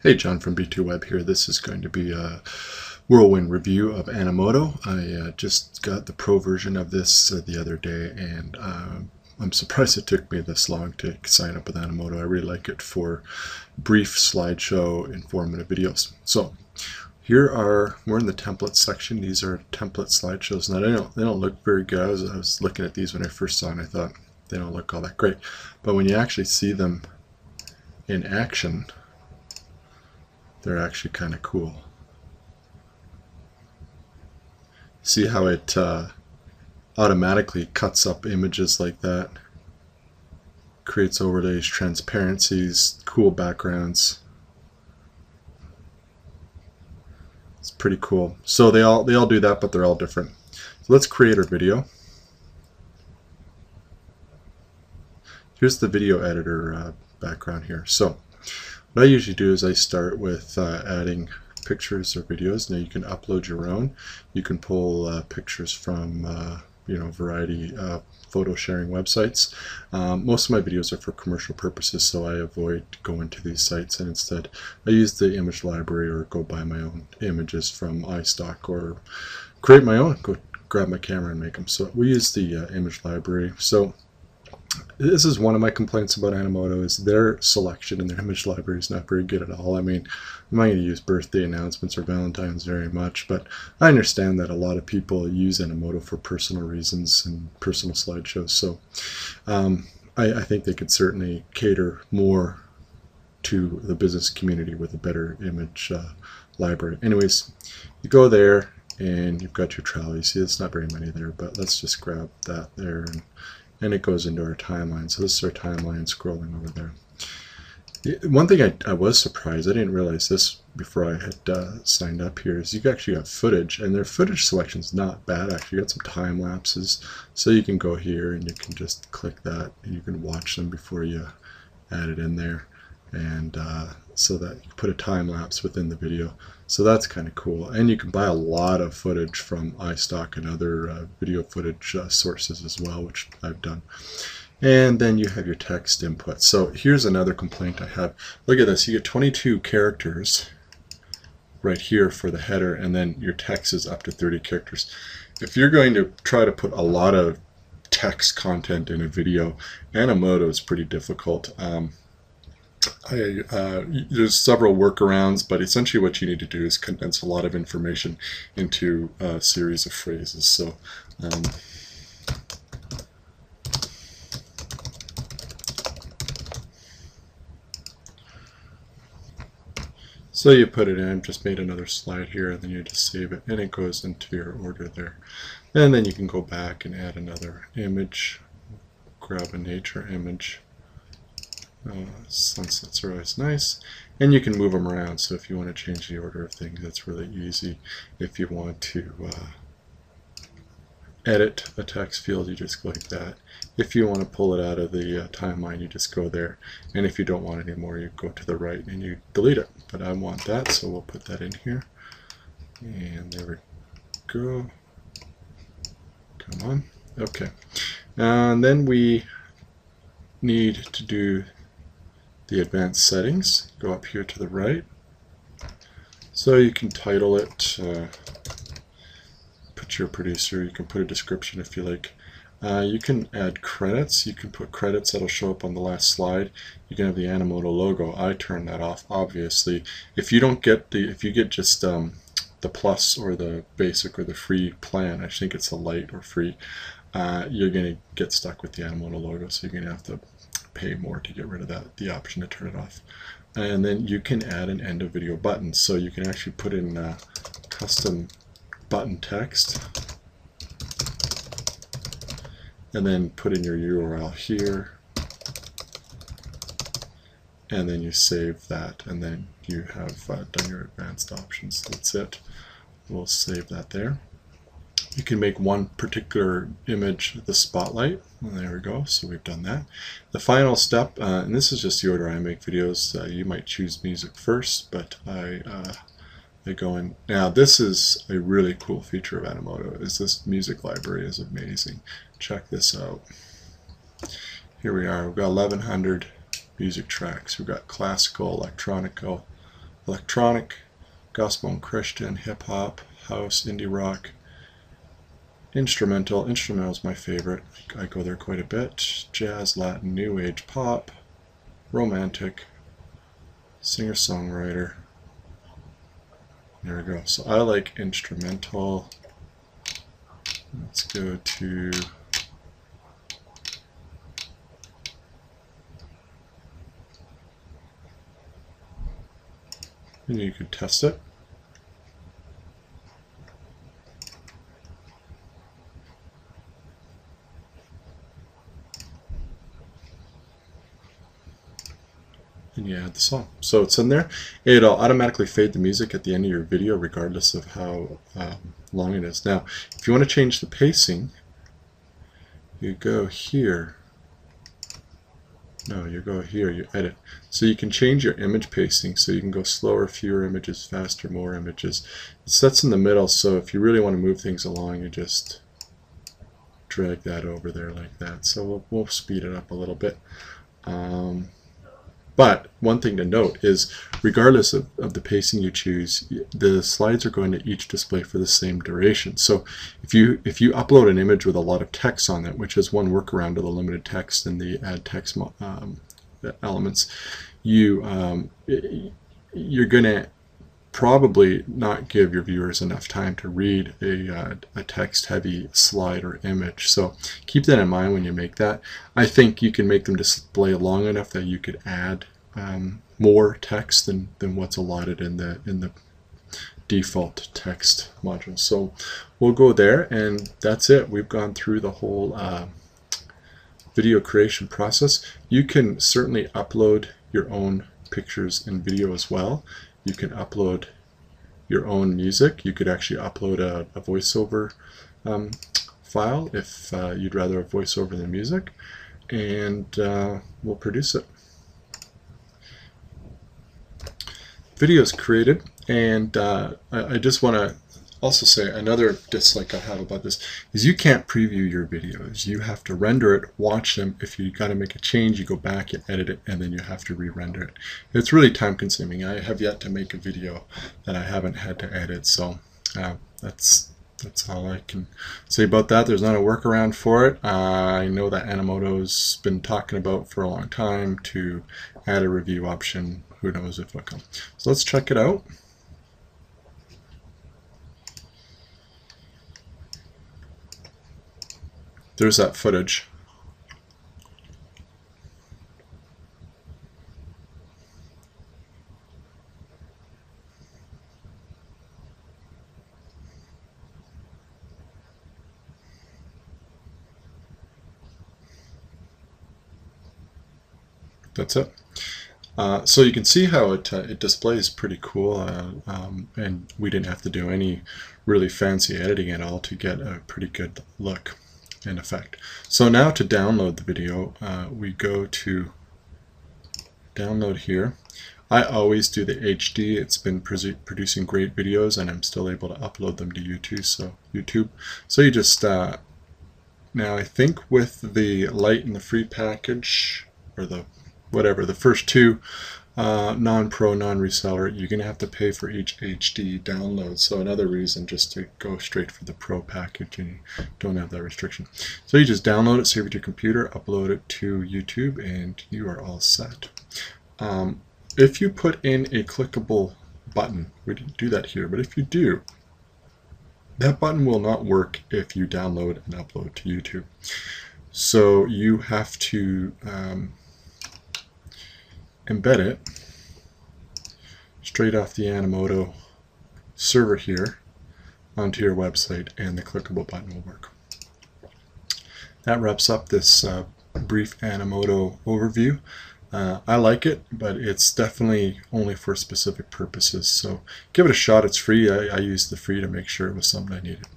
Hey, John from B2Web here. This is going to be a whirlwind review of Animoto. I just got the pro version of this the other day, and I'm surprised it took me this long to sign up with Animoto. I really like it for brief slideshow informative videos. So we're in the template section. These are template slideshows. Now they don't look very good. I was looking at these when I first saw them, and I thought they don't look all that great. But when you actually see them in action, they're actually kind of cool. See how it automatically cuts up images like that, creates overlays, transparencies, cool backgrounds. It's pretty cool. So they all do that, but they're all different. So let's create our video. Here's the video editor background here. So what I usually do is I start with adding pictures or videos. Now you can upload your own. You can pull pictures from variety photo sharing websites. Most of my videos are for commercial purposes, so I avoid going to these sites, and instead I use the image library or go buy my own images from iStock or create my own. Go grab my camera and make them. So we use the image library. So this is one of my complaints about Animoto, is their selection in their image library is not very good at all. I mean, I'm not going to use birthday announcements or Valentine's very much, but I understand that a lot of people use Animoto for personal reasons and personal slideshows. So I think they could certainly cater more to the business community with a better image library. Anyways, you go there and you've got your trowel. You see, it's not very many there, but let's just grab that there, and it goes into our timeline. So this is our timeline scrolling over there. One thing I was surprised, I didn't realize this before I had signed up here, is you've actually got footage, and their footage selection is not bad actually. You got some time lapses, so you can go here and you can just click that and you can watch them before you add it in there, and so that you can put a time lapse within the video. So that's kind of cool, and you can buy a lot of footage from iStock and other video footage sources as well, which I've done. And then you have your text input. So here's another complaint I have. Look at this, you get 22 characters right here for the header, and then your text is up to 30 characters. If you're going to try to put a lot of text content in a video, Animoto is pretty difficult. There's several workarounds, but essentially what you need to do is condense a lot of information into a series of phrases. So you put it in. I've just made another slide here, and then you just save it, and it goes into your order there. And then you can go back and add another image, grab a nature image. Sunsets are always nice, and you can move them around. So if you want to change the order of things, that's really easy. If you want to edit a text field, you just go like that. If you want to pull it out of the timeline, you just go there, and if you don't want it anymore, you go to the right and you delete it. But I want that, so we'll put that in here, and there we go. Come on. Okay, and then we need to do the advanced settings. Go up here to the right. So you can title it, put your producer, you can put a description if you like. You can add credits. You can put credits that'll show up on the last slide. You can have the Animoto logo. I turn that off, obviously. If you don't get if you get just the plus or the basic or the free plan, I think it's the light or free, you're going to get stuck with the Animoto logo, so you're going to have to pay more to get rid of that, the option to turn it off. And then you can add an end of video button, so you can actually put in custom button text, and then put in your URL here, and then you save that, and then you have done your advanced options. That's it. We'll save that there. You can make one particular image the spotlight, and there we go. So we've done that. The final step, and this is just the order I make videos. You might choose music first, but I go in. Now this is a really cool feature of Animoto. Is this music library is amazing. Check this out. Here we are. We've got 1,100 music tracks. We've got classical, electronic, electronic, gospel and Christian, hip hop, house, indie rock, instrumental. Instrumental is my favorite. I go there quite a bit. Jazz, Latin, new age, pop, romantic, singer-songwriter. There we go. So I like instrumental. Let's go to and you could test it. And you add the song. So it's in there. It'll automatically fade the music at the end of your video regardless of how long it is. Now, if you want to change the pacing, you go here. No, you go here, you edit. So you can change your image pacing, so you can go slower, fewer images, faster, more images. It sets in the middle, so if you really want to move things along, you just drag that over there like that. So we'll speed it up a little bit. But one thing to note is, regardless of the pacing you choose, the slides are going to each display for the same duration. So if you upload an image with a lot of text on it, which is one workaround of the limited text and the add text elements, you're going to probably not give your viewers enough time to read a text-heavy slide or image. So keep that in mind when you make that. I think you can make them display long enough that you could add more text than what's allotted in the default text module. So we'll go there, and that's it. We've gone through the whole video creation process. You can certainly upload your own pictures and video as well. You can upload your own music. You could actually upload a voiceover file if you'd rather have voiceover than music, and we'll produce it. Video is created, and I just want to also say another dislike I have about this is you can't preview your videos. You have to render it, watch them. If you got to make a change, you go back, you edit it, and then you have to re-render it. It's really time consuming. I have yet to make a video that I haven't had to edit, so that's all I can say about that. There's not a workaround for it. I know that Animoto's been talking about for a long time to add a review option. Who knows if it'll come. So let's check it out. There's that footage. That's it. So you can see how it displays pretty cool, and we didn't have to do any really fancy editing at all to get a pretty good look and effect. So now to download the video, we go to download here. I always do the HD. It's been producing great videos, and I'm still able to upload them to YouTube. So you just now I think with the Lite and the free package, or the whatever, the first two, non-pro, non-reseller, you're going to have to pay for each HD download. So another reason just to go straight for the pro package, and you don't have that restriction. So you just download it, save it to your computer, upload it to YouTube, and you are all set. If you put in a clickable button, we didn't do that here, but if you do, that button will not work if you download and upload to YouTube. So you have to embed it straight off the Animoto server here onto your website, and the clickable button will work. That wraps up this brief Animoto overview. I like it, but it's definitely only for specific purposes, so give it a shot. It's free. I used the free to make sure it was something I needed.